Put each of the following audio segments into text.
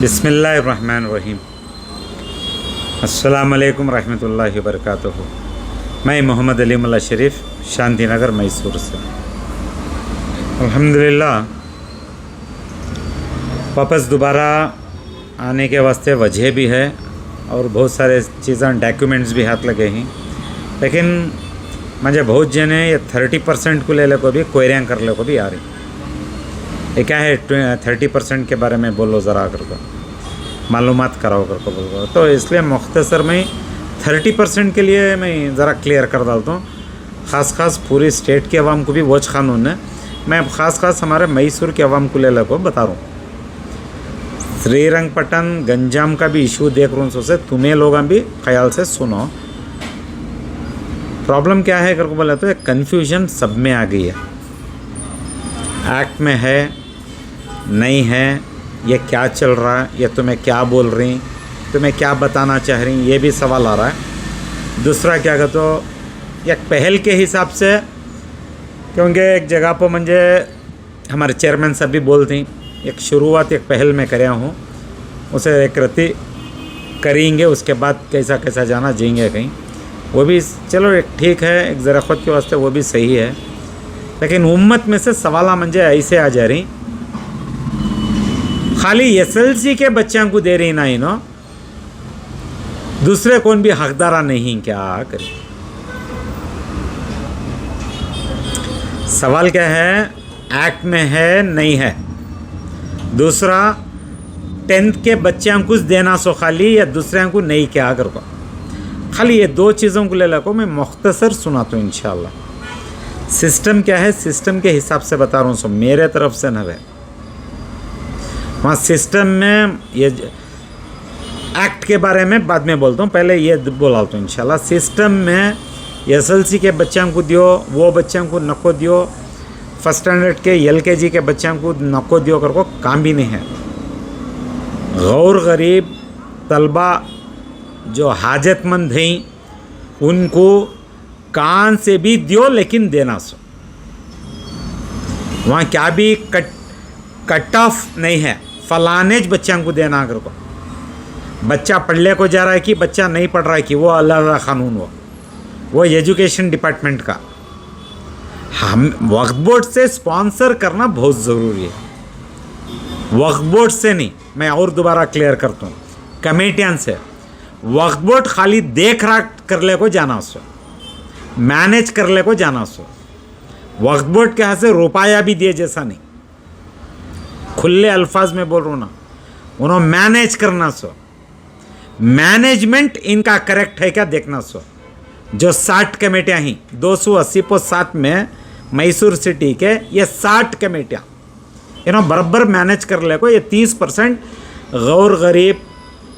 बिस्मिल्लाहिर्रहमानिर्रहीम। अस्सलामु अलैकुम रहमतुल्लाहि व बरकातुहू। मैं मोहम्मद अली मुल्ला शरीफ शांति नगर मैसूर से। अल्हम्दुलिल्लाह वापस दोबारा आने के वास्ते वजह भी है और बहुत सारे चीज़ें डॉक्यूमेंट्स भी हाथ लगे हैं, लेकिन मुझे बहुत जने ये 30% को ले को भी क्वेरियाँ कर ले को भी आ रही। ये क्या है 30% के बारे में बोलो ज़रा कर को मालूमात कराओ कर को बोलो, तो इसलिए मुख्तसर में 30% के लिए मैं ज़रा क्लियर कर डालता हूँ। ख़ास पूरी स्टेट के अवाम को भी वोच क़ानून है, मैं ख़ास हमारे मैसूर के अवाम को ले को बता रहा हूँ। श्रीरंगपट्टन गंजाम का भी इशू देख रहा हूँ, से तुम्हें लोग भी ख्याल से सुनो। प्रॉब्लम क्या है कर को बोले तो कन्फ्यूजन सब में आ गई है। एक्ट में है नहीं है, ये क्या चल रहा है, ये तुम्हें क्या बोल रही, तुम्हें क्या बताना चाह रही, ये भी सवाल आ रहा है। दूसरा क्या कहते हो, एक पहल के हिसाब से, क्योंकि एक जगह पर मुझे हमारे चेयरमैन साहब भी बोलते हैं, एक शुरुआत एक पहल में कराया हूँ, उसे एक रति करेंगे, उसके बाद कैसा कैसा जाना जाएंगे कहीं, वो भी चलो एक ठीक है, एक ज़रा खुद के वास्ते वो भी सही है। लेकिन उम्मत में से सवाल मुझे ऐसे आ जा रही, खाली एसएलसी के बच्चों को दे रही ना इनो, दूसरे कौन भी हकदारा नहीं, क्या करें। सवाल क्या है, एक्ट में है नहीं है। दूसरा 10th के बच्चों को देना सो खाली, या दूसरे को नहीं, क्या कर को खाली ये दो चीज़ों को ले लो मैं मुख्तसर सुनाता हूँ इंशाल्लाह। सिस्टम क्या है, सिस्टम के हिसाब से बता रहा हूँ, सो मेरे तरफ से न है। वहाँ सिस्टम में ये एक्ट के बारे में बाद में बोलता हूँ, पहले ये बोला हूँ इंशाल्लाह। सिस्टम में एसएलसी के बच्चों को दियो, वो बच्चों को नको दियो, फर्स्ट स्टैंडर्ड के एलकेजी के बच्चों को नको दियो कर को काम भी नहीं है। गौर गरीब तलबा जो हाजतमंद हैं उनको कान से भी दियो, लेकिन देना सो। वहाँ क्या भी कट ऑफ नहीं है, फलानेज बच्चों को देना अगर को बच्चा पढ़ने को जा रहा है कि बच्चा नहीं पढ़ रहा है कि वो अल्लाह कानून, वो एजुकेशन डिपार्टमेंट का। हम वक्फ बोर्ड से स्पॉन्सर करना बहुत ज़रूरी है, वक्फ बोर्ड से नहीं। मैं और दोबारा क्लियर करता हूँ, कमेटियां से। वक्फ बोर्ड खाली देख राख कर ले को जाना सो, मैनेज कर ले को जाना सो। वक्फ बोर्ड के यहाँ से रुपया भी दिए जैसा नहीं, खुले अल्फाज में बोल रहा हूँ ना, उन्होंने मैनेज करना सो। मैनेजमेंट इनका करेक्ट है क्या देखना सो। जो 60 कमेटियाँ हैं 280 को 7 में मैसूर सिटी के, ये 60 कमेटियाँ इन्होंने बराबर मैनेज कर ले को। ये 30% गौर गरीब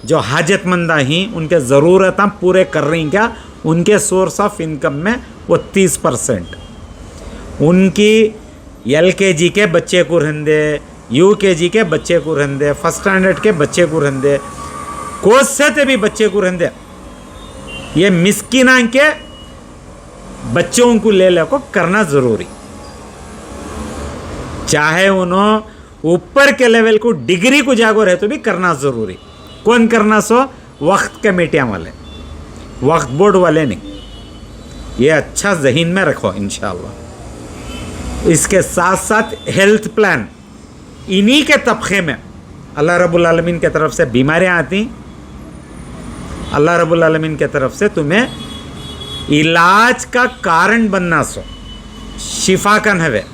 जो हाजतमंदा हैं उनके ज़रूरतें पूरे कर रही क्या, उनके सोर्स ऑफ इनकम में वो 30%। उनकी एलकेजी के बच्चे को रहंदे, यूकेजी के बच्चे को रहंदे, फर्स्ट स्टैंडर्ड के बच्चे को रहंदे, कोर्स से भी बच्चे को रहंदे, ये मिस्किना के बच्चों को ले को करना ज़रूरी। चाहे उन्होंने ऊपर के लेवल को डिग्री को जागो रहे तो भी करना ज़रूरी। कौन करना सो, वक्त कमेटियाँ वाले, वक्त बोर्ड वाले नहीं। ये अच्छा जहन में रखो इंशाअल्लाह। इसके साथ साथ हेल्थ प्लान, इन्हीं के तबके में अल्लाह रब्बुल आलमीन के तरफ से बीमारियाँ आती, अल्लाह रब्बुल आलमीन के तरफ से तुम्हें इलाज का कारण बनना सो, शिफा का नवे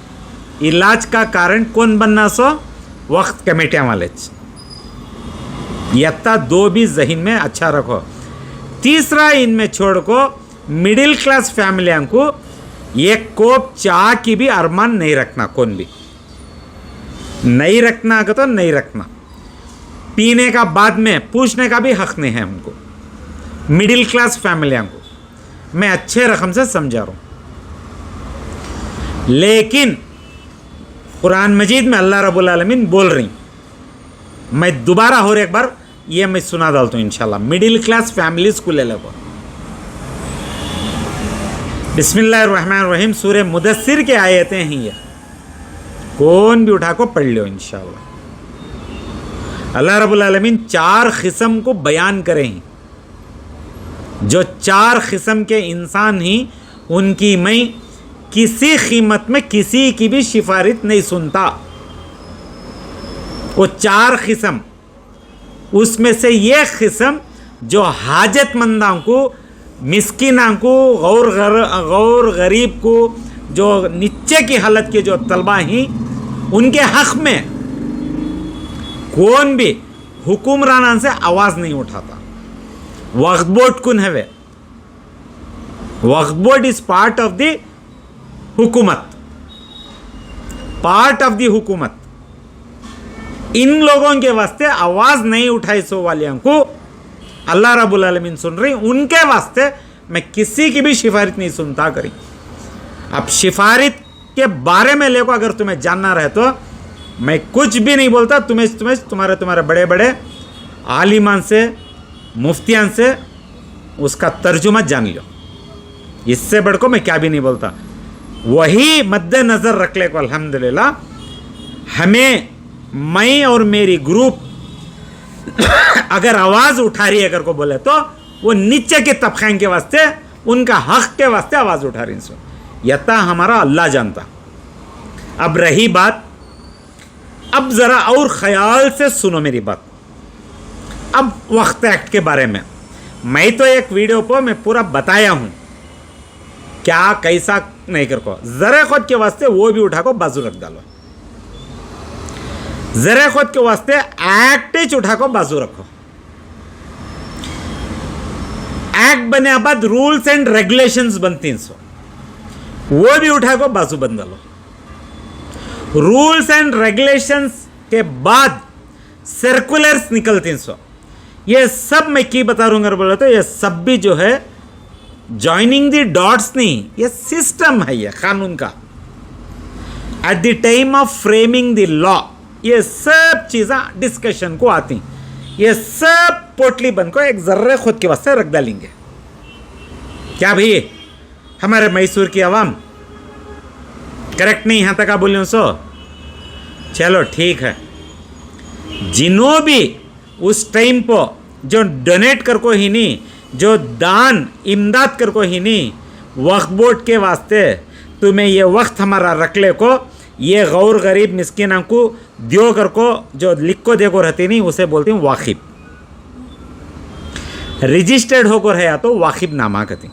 इलाज का कारण कौन बनना सो, वक्त कमेटियाँ वाले। यत्ता दो भी जहन में अच्छा रखो। तीसरा इनमें छोड़ को मिडिल क्लास फैमिलियों को एक कोप चाय की भी अरमान नहीं रखना, कौन भी नहीं रखना का तो नहीं रखना। पीने का बाद में पूछने का भी हक नहीं है उनको। मिडिल क्लास फैमिलियों को मैं अच्छे रकम से समझा रहा हूँ, लेकिन कुरान मजीद में अल्लाह रब्बुल आलमीन बोल रही, मैं दोबारा और एक बार ये मैं सुना डालता हूँ इंशाल्लाह। मिडिल क्लास फैमिलीज को ले लो। बिस्मिल्लाहिर्रहमानिर्रहीम, सूरह मुदस्सिर के आयतें हैं, ये कौन भी उठा को पढ़ लो इंशाल्लाह। अल्लाह रब्बुल आलमीन 4 किस्म को बयान करें, जो 4 किस्म के इंसान ही उनकी मैं किसी कीमत में किसी की भी सिफारिश नहीं सुनता। वो 4 किस्म, उसमें से ये किस्म जो हाजतमंदों को, मिस्किनों को, गौर गरीब को, जो नीचे की हालत के जो तलबा हैं, उनके हक में कौन भी हुक्मरान से आवाज़ नहीं उठाता। वक्फ बोर्ड कौन है वे? Waqf board is part of the हुकूमत, पार्ट ऑफ द हुकूमत। इन लोगों के वास्ते आवाज़ नहीं उठाई सो वालियों को अल्लाह रब्बुल आलमीन सुन रही, उनके वास्ते मैं किसी की भी सिफारिश नहीं सुनता करी। अब सिफारिश के बारे में लेको अगर तुम्हें जानना रहे तो मैं कुछ भी नहीं बोलता, तुम्हारे बड़े बड़े आलिमान से, मुफ्तियान से उसका तर्जुमा जान लो। इससे बढ़ को मैं क्या भी नहीं बोलता। वही मद्देनज़र रख ले को अल्हम्दुलिल्लाह हमें, मैं और मेरी ग्रुप अगर आवाज़ उठा रही है अगर को बोले तो वो नीचे के तबके के वास्ते, उनका हक के वास्ते आवाज़ उठा रही है। यता हमारा अल्लाह जानता। अब रही बात, अब ज़रा और ख्याल से सुनो मेरी बात। अब वक्त एक्ट के बारे में मैं तो एक वीडियो पर मैं पूरा बताया हूँ क्या कैसा नहीं कर को। ज़रा खुद के वास्ते वो भी उठा को बाजू रख डालो। ज़रा खुद के वास्ते एक्ट उठा को बाजू रखो। एक्ट बने बाद रूल्स एंड रेगुलेशंस बनती हैं, वो भी उठा को बाजू बन डालो। रूल्स एंड रेगुलेशंस के बाद सर्कुलर्स निकलती हैं, ये सब मैं की बता रहूँगा बोला तो ये सब भी जो है जॉइनिंग दी डॉट्स नहीं, ये सिस्टम है, ये कानून का। At the time of framing the law ये सब चीज़ें डिस्कशन को आती, ये सब पोटली बन को एक जर्रे खुद के वास्ते रख डालेंगे। क्या भाई हमारे मैसूर की आवाम करेक्ट नहीं यहाँ तक आप बोले सो चलो ठीक है। जिन्हों भी उस टाइम पर जो डोनेट कर को ही नहीं, जो दान इमदाद कर को ही नहीं, वक्फ बोर्ड के वास्ते तुम्हें ये वक्त हमारा रख ले को, ये गौर गरीब मिस्किन को दियो कर को जो लिख को देखो रहती नहीं, उसे बोलती हूँ वाकिब। रजिस्टर्ड होकर है या तो वाकिब नामा कहती।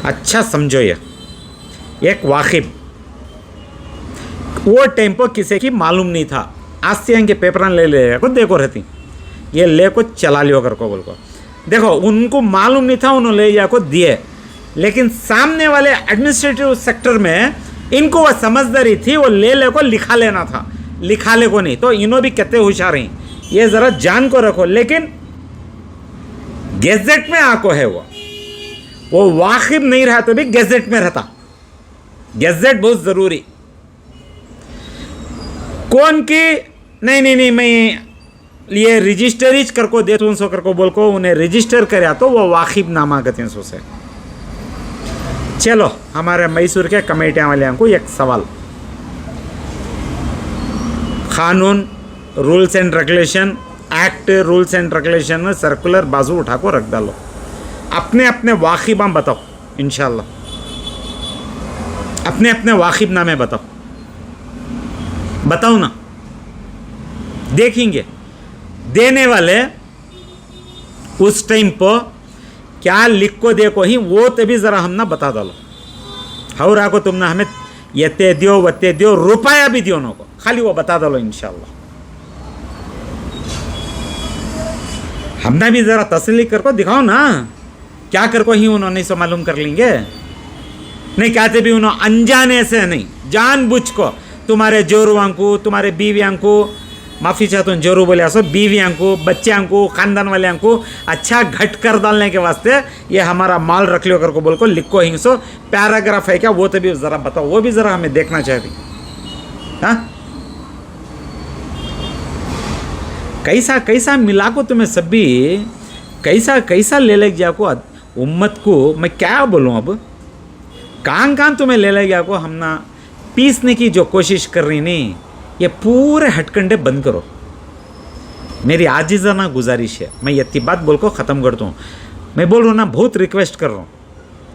अच्छा समझो, ये एक वाकिब वो टाइम पर किसी की मालूम नहीं था। आज से इनके पेपर ले को देखो रहती, ये ले को चला लियो कर को बोल को। देखो उनको मालूम नहीं था, उन्होंने ले जा को दिए, लेकिन सामने वाले एडमिनिस्ट्रेटिव सेक्टर में इनको वह समझदारी थी, वो ले को लिखा लेना था, लिखा ले को नहीं। तो इन्हों भी कितने होशियार हैं, ये ज़रा जान को रखो। लेकिन गैजेट में आको है वो वाकिब नहीं रहा तो भी गैजेट में रहता। गैजेट बहुत ज़रूरी। कौन की नहीं मैं ये रजिस्टरीज कर को दे तो कर को बोल को उन्हें रजिस्टर करे तो वो वाकिब नामा कहते हैं सो से। चलो हमारे मैसूर के कमेटियाँ वाले को एक सवाल, कानून rules and regulation act rules and regulation में सर्कुलर बाजू उठा को रख डालो, अपने अपने वाकिबा बताओ। इंशाल्लाह अपने अपने वाकिब नामे बताओ ना, देखेंगे देने वाले उस टाइम पर क्या लिख को देखो ही, वो तभी ज़रा हम ना बता डालो। और आको तुमने हमें ये दियो वते दियो, रुपया भी दियो नो को, खाली वो बता डालो। इंशाल्लाह हमने भी ज़रा तसल्ली कर को दिखाओ ना, क्या कर को ही उन्होंने सो मालूम कर लेंगे। नहीं कहते भी उन्होंने अनजाने से नहीं, जानबूझ को तुम्हारे जोरुआं को, तुम्हारे बीवियां को, माफ़ी चाहता हूँ जोरू बोले सो, बीवियां को, बच्चियां को, ख़ानदान वाले को अच्छा घट कर डालने के वास्ते ये हमारा माल रख लो कर को बोल को लिखो ही सो पैराग्राफ है क्या, वो तो भी ज़रा बताओ, वो भी ज़रा हमें देखना चाहिए। हाँ कैसा कैसा मिला को तुम्हें सभी, कैसा कैसा ले ले गया को उम्मत को। मैं क्या बोलूँ अब, कान तुम्हें ले ले गया को हम ना पीसने की जो कोशिश कर रही नहीं, ये पूरे हटकंडे बंद करो। मेरी आजिज़ाना गुजारिश है, मैं ये बात बोल को ख़त्म करता हूँ। मैं बोल रहा हूँ ना, बहुत रिक्वेस्ट कर रहा हूँ।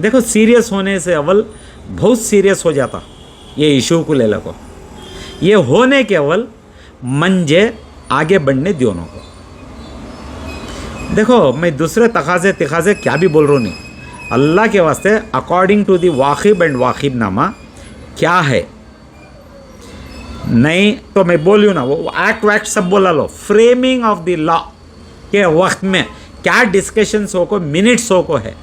देखो सीरियस होने से अव्वल बहुत सीरियस हो जाता ये इशू को ले लो। ये होने के अव्वल मंजे आगे बढ़ने दोनों को। देखो मैं दूसरे तकाजे तिकाजे क्या भी बोल रहा हूँ नहीं, अल्लाह के वास्ते according to the Waqib and Waqib नामा क्या है, नहीं तो मैं बोलियो ना, वो एक्ट वैक्ट सब बोला लो। फ्रेमिंग ऑफ द लॉ के वक्त में क्या डिस्कशंस हो को, मिनट्स हो को है,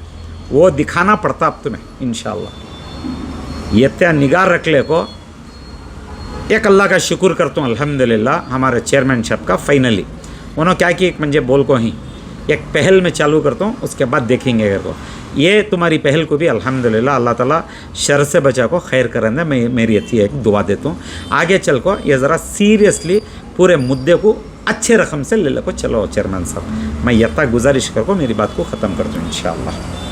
वो दिखाना पड़ता अब तुम्हें इंशाल्लाह। ये त्या निगाह रख ले को। एक अल्लाह का शुक्र करता हूँ अल्हम्दुलिल्लाह हमारे चेयरमैन साहब का, फाइनली उन्होंने क्या किया, एक मुझे बोल को ही एक पहल में चालू करता हूँ, उसके बाद देखेंगे अगर को ये तुम्हारी पहल को भी अल्हम्दुलिल्लाह अल्लाह ताला शर से बचा को खैर करेंगे। मैं मेरी अच्छी एक दुआ देता हूँ। आगे चल को ये ज़रा सीरियसली पूरे मुद्दे को अच्छे रकम से ले लो को चलो चेयरमैन साहब। मैं यत्ता गुजारिश कर को मेरी बात को ख़त्म करता हूँ इंशाअल्लाह।